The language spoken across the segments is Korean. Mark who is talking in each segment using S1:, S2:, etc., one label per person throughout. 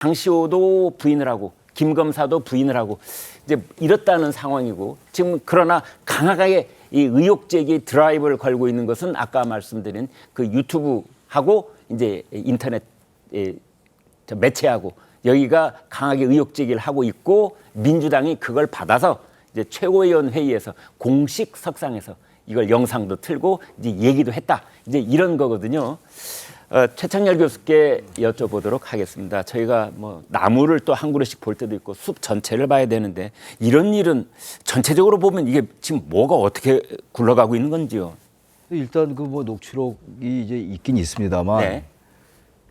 S1: 장시호도 부인을 하고 김 검사도 부인을 하고 이제 이렇다는 상황이고 지금 그러나 강하게 이 의혹 제기 드라이브를 걸고 있는 것은 아까 말씀드린 그 유튜브하고 이제 인터넷 매체하고 여기가 강하게 의혹 제기를 하고 있고 민주당이 그걸 받아서 이제 최고위원 회의에서 공식 석상에서 이걸 영상도 틀고 이제 얘기도 했다. 이제 이런 거거든요. 최창렬 교수께 여쭤보도록 하겠습니다. 저희가 뭐 나무를 또 한 그루씩 볼 때도 있고 숲 전체를 봐야 되는데 이런 일은 전체적으로 보면 이게 지금 뭐가 어떻게 굴러가고 있는 건지요?
S2: 일단 그 뭐 녹취록이 이제 있긴 있습니다만
S1: 네.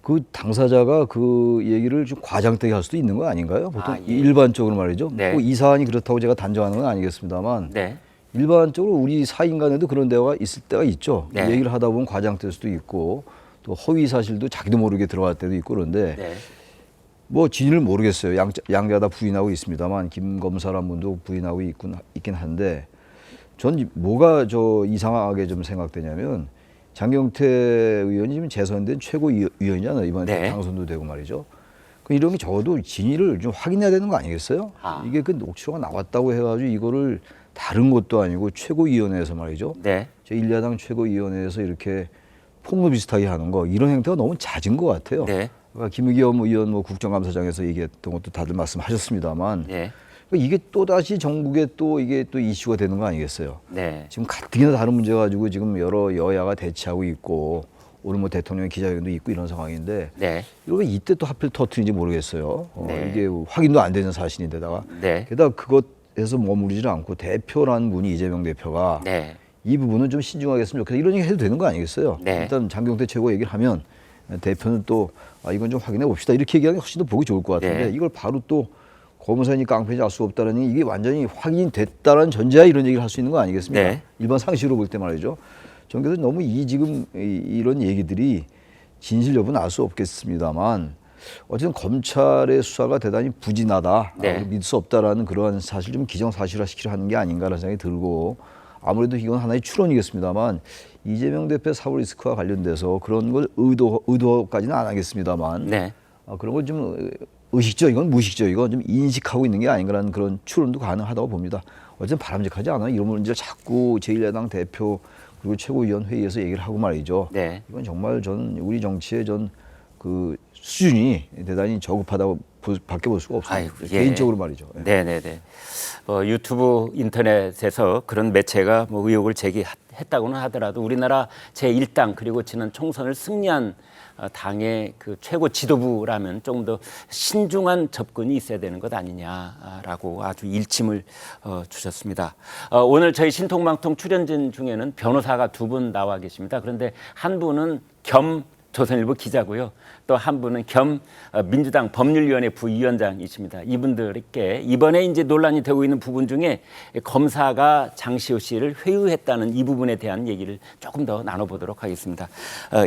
S2: 그 당사자가 그 얘기를 좀 과장되게 할 수도 있는 거 아닌가요? 보통
S1: 예.
S2: 일반적으로 말이죠.
S1: 네.
S2: 뭐 이 사안이 그렇다고 제가 단정하는 건 아니겠습니다만
S1: 네.
S2: 일반적으로 우리 사인 간에도 그런 대화가 있을 때가 있죠.
S1: 네.
S2: 얘기를 하다 보면 과장될 수도 있고 또 허위 사실도 자기도 모르게 들어갈 때도 있고 그런데
S1: 네.
S2: 뭐 진위를 모르겠어요. 양자 다 부인하고 있습니다만 김 검사란 분도 부인하고 있긴 한데 전 뭐가 저 이상하게 좀 생각되냐면 장경태 의원이 지금 재선된 최고위원이잖아요. 이번에
S1: 네.
S2: 당선도 되고 말이죠. 이런 게 적어도 진위를 좀 확인해야 되는 거 아니겠어요? 이게 그 녹취록가 나왔다고 해가지고 이거를 다른 것도 아니고 최고위원회에서 말이죠.
S1: 네.
S2: 제1야당 최고위원회에서 이렇게 폭로 비슷하게 하는 거 이런 행태가 너무 잦은 것 같아요.
S1: 네.
S2: 그러니까 김의겸 의원 뭐 국정감사장에서 얘기했던 것도 다들 말씀하셨습니다만
S1: 네.
S2: 이게 또 다시 전국에 또 이게 또 이슈가 되는 거 아니겠어요?
S1: 네.
S2: 지금 가뜩이나 다른 문제 가지고 지금 여러 여야가 대치하고 있고 오늘 뭐 대통령 기자회견도 있고 이런 상황인데
S1: 네.
S2: 이거 왜 이때 또 하필 터트린지 모르겠어요.
S1: 네.
S2: 이게 확인도 안 되는 사실인데다가
S1: 네.
S2: 게다가 그것에서 머무르지 않고 대표라는 분이 이재명 대표가
S1: 네.
S2: 이 부분은 좀 신중하게 했으면 좋겠다 이런 얘기 해도 되는 거 아니겠어요?
S1: 네.
S2: 일단 장경태 최고 얘기를 하면 대표는 또 이건 좀 확인해 봅시다 이렇게 얘기하는 게 훨씬 더 보기 좋을 것 같은데
S1: 네.
S2: 이걸 바로 또 검사니 깡패지 알 수 없다는 이게 완전히 확인됐다는 전제야 이런 얘기를 할 수 있는 거 아니겠습니까?
S1: 네. 일반
S2: 상식으로 볼 때 말이죠. 정 교수 너무 지금 이런 얘기들이 진실 여부는 알 수 없겠습니다만 어쨌든 검찰의 수사가 대단히 부진하다,
S1: 네.
S2: 믿을 수 없다라는 그러한 사실 좀 기정사실화시키려 하는 게 아닌가라는 생각이 들고 아무래도 이건 하나의 추론이겠습니다만 이재명 대표 사법 리스크와 관련돼서 그런 걸 의도까지는 안 하겠습니다만
S1: 네.
S2: 그런 걸 좀 의식적 이건 무의식적 이건 좀 인식하고 있는 게 아닌가라는 그런 추론도 가능하다고 봅니다. 어쨌든 바람직하지 않아요. 이런 문제를 자꾸 제1야당 대표 그리고 최고위원 회의에서 얘기를 하고 말이죠.
S1: 네.
S2: 이건 정말 우리 정치의 그 수준이 대단히 저급하다고 밖에 볼 수가 없습니다.
S1: 아이고, 예.
S2: 개인적으로 말이죠.
S1: 네네네. 유튜브 인터넷에서 그런 매체가 뭐 의혹을 제기했다고는 하더라도 우리나라 제1당 그리고 지난 총선을 승리한 당의 그 최고 지도부라면 조금 더 신중한 접근이 있어야 되는 것 아니냐라고 아주 일침을 주셨습니다. 오늘 저희 신통방통 출연진 중에는 변호사가 두 분 나와 계십니다. 그런데 한 분은 겸 조선일보 기자고요. 또 한 분은 겸 민주당 법률위원회 부위원장이십니다. 이분들께 이번에 이제 논란이 되고 있는 부분 중에 검사가 장시호 씨를 회유했다는 이 부분에 대한 얘기를 조금 더 나눠보도록 하겠습니다.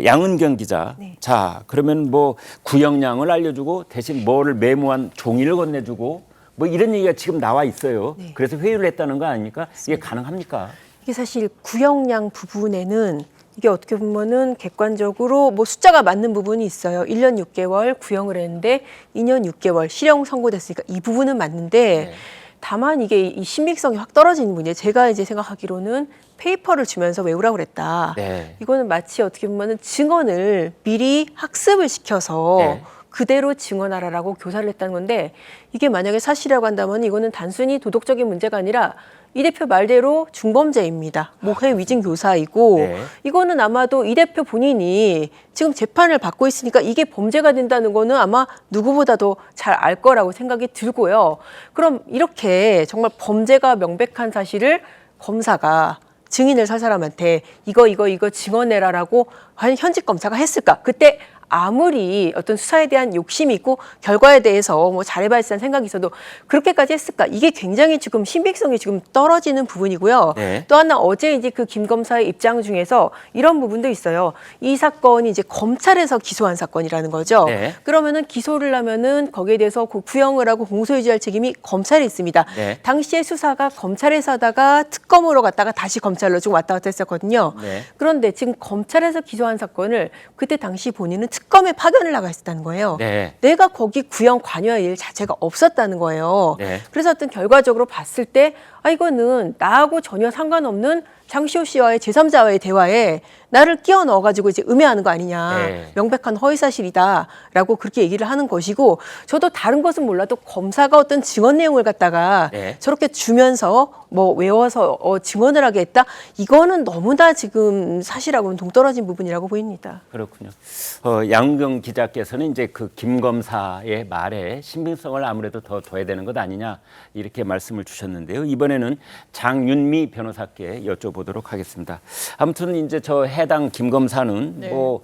S1: 양은경 기자.
S3: 네.
S1: 자, 그러면 뭐 구형량을 알려주고 대신 뭐를 메모한 종이를 건네주고 뭐 이런 얘기가 지금 나와 있어요.
S3: 네.
S1: 그래서 회유를 했다는 거 아닙니까? 이게 가능합니까?
S3: 이게 사실 구형량 부분에는 이게 어떻게 보면은 객관적으로 뭐 숫자가 맞는 부분이 있어요. 1년 6개월 구형을 했는데 2년 6개월 실형 선고됐으니까 이 부분은 맞는데
S1: 네.
S3: 다만 이게 이 신빙성이 확 떨어지는 분이에요. 제가 이제 생각하기로는 페이퍼를 주면서 외우라고 그랬다.
S1: 네.
S3: 이거는 마치 어떻게 보면은 증언을 미리 학습을 시켜서
S1: 네.
S3: 그대로 증언하라라고 교사를 했다는 건데 이게 만약에 사실이라고 한다면 이거는 단순히 도덕적인 문제가 아니라 이 대표 말대로 중범죄입니다. 모해 위증 교사이고
S1: 네.
S3: 이거는 아마도 이 대표 본인이 지금 재판을 받고 있으니까 이게 범죄가 된다는 거는 아마 누구보다도 잘 알 거라고 생각이 들고요. 그럼 이렇게 정말 범죄가 명백한 사실을 검사가 증인을 살 사람한테 이거 증언해라라고 과연 현직 검사가 했을까? 그때 아무리 어떤 수사에 대한 욕심이 있고 결과에 대해서 뭐 잘해봐야지라는 생각이 있어도 그렇게까지 했을까? 이게 굉장히 지금 신빙성이 지금 떨어지는 부분이고요.
S1: 네.
S3: 또 하나 어제 이제 그 김 검사의 입장 중에서 이런 부분도 있어요. 이 사건이 이제 검찰에서 기소한 사건이라는 거죠.
S1: 네.
S3: 그러면은 기소를 하면은 거기에 대해서 그 구형을 하고 공소유지할 책임이 검찰에 있습니다.
S1: 네.
S3: 당시에 수사가 검찰에서 하다가 특검으로 갔다가 다시 검찰로 좀 왔다 갔다 했었거든요.
S1: 네.
S3: 그런데 지금 검찰에서 기소한 사건을 그때 당시 본인은 특검에 파견을 나가 있었다는 거예요.
S1: 네.
S3: 내가 거기 구형 관여할 일 자체가 없었다는 거예요.
S1: 네.
S3: 그래서 어떤 결과적으로 봤을 때 이거는 나하고 전혀 상관없는 장시호 씨와의 제3자와의 대화에 나를 끼워 넣어가지고 이제 음해하는 거 아니냐.
S1: 네.
S3: 명백한 허위사실이다라고 그렇게 얘기를 하는 것이고, 저도 다른 것은 몰라도 검사가 어떤 증언 내용을 갖다가
S1: 네.
S3: 저렇게 주면서 뭐 외워서 증언을 하게 했다. 이거는 너무나 지금 사실하고는 동떨어진 부분이라고 보입니다.
S1: 그렇군요. 양경 기자께서는 이제 그 김 검사의 말에 신빙성을 아무래도 더 둬야 되는 것 아니냐 이렇게 말씀을 주셨는데요. 이번에는 장윤미 변호사께 여쭤보도록 하겠습니다. 아무튼 이제 저 해당 김 검사는
S4: 네.
S1: 뭐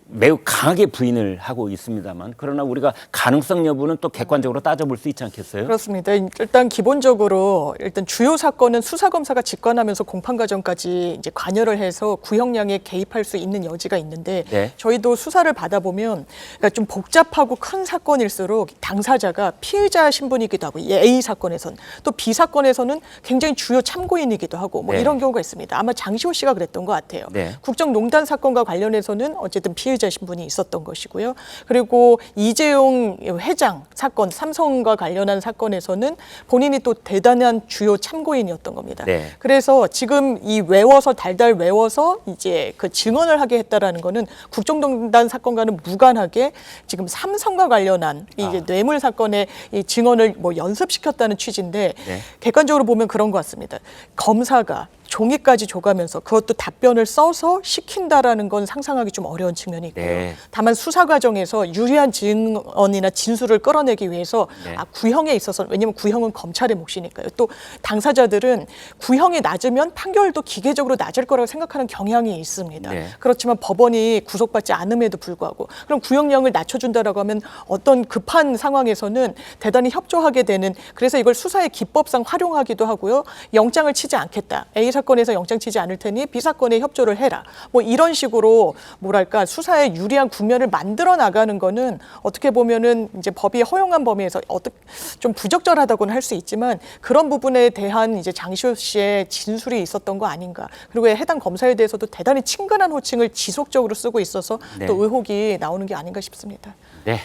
S1: 매우 강하게 부인을 하고 있습니다만, 그러나 우리가 가능성 여부는 또 객관적으로 따져볼 수 있지 않겠어요?
S4: 그렇습니다. 일단 기본적으로 일단 주요 사건은 수사 검사가 직관하면서 공판 과정까지 이제 관여를 해서 구형량에 개입할 수 있는 여지가 있는데
S1: 네.
S4: 저희도 수사를 받아보면 그러니까 좀 복잡하고 큰 사건일수록 당사자가 피해자 신분이기도 하고, A 사건에선 또 B 사건에서는 굉장히 주요 참고인이기도 하고 뭐
S1: 네.
S4: 이런 경우가 있습니다. 아마 장시호 씨가 그랬던 것 같아요.
S1: 네.
S4: 국정농단 사건과 관련해서는 어쨌든 피해자 신분이 있었던 것이고요. 그리고 이재용 회장 사건, 삼성과 관련한 사건에서는 본인이 또 대단한 주요 참고인이었던 겁니다.
S1: 네.
S4: 그래서 지금 이 외워서 달달 외워서 이제 그 증언을 하게 했다라는 거는 국정농단 사건과는 무관하게 지금 삼성과 관련한 이제 뇌물 사건의 이 증언을 뭐 연습시켰다는 취지인데
S1: 네.
S4: 객관적으로 보면 그런 것 같습니다. 검사가 종이까지 줘가면서 그것도 답변을 써서 시킨다라는 건 상상하기 좀 어려운 측면이 있고요.
S1: 네.
S4: 다만 수사 과정에서 유리한 증언이나 진술을 끌어내기 위해서
S1: 네.
S4: 구형에 있어서, 왜냐하면 구형은 검찰의 몫이니까요. 또 당사자들은 구형이 낮으면 판결도 기계적으로 낮을 거라고 생각하는 경향이 있습니다.
S1: 네.
S4: 그렇지만 법원이 구속받지 않음에도 불구하고 그럼 구형량을 낮춰준다라고 하면 어떤 급한 상황에서는 대단히 협조하게 되는, 그래서 이걸 수사의 기법상 활용하기도 하고요. 영장을 치지 않겠다. A 사건에서 영장 치지 않을 테니 B 사건에 협조를 해라. 뭐 이런 식으로 뭐랄까 수사에 유리한 국면을 만들어 나가는 거는 어떻게 보면은 이제 법이 허용한 범위에서 좀 부적절하다고는 할 수 있지만 그런 부분에 대한 이제 장시호 씨의 진술이 있었던 거 아닌가. 그리고 해당 검사에 대해서도 대단히 친근한 호칭을 지속적으로 쓰고 있어서
S1: 네.
S4: 또 의혹이 나오는 게 아닌가 싶습니다.
S1: 네,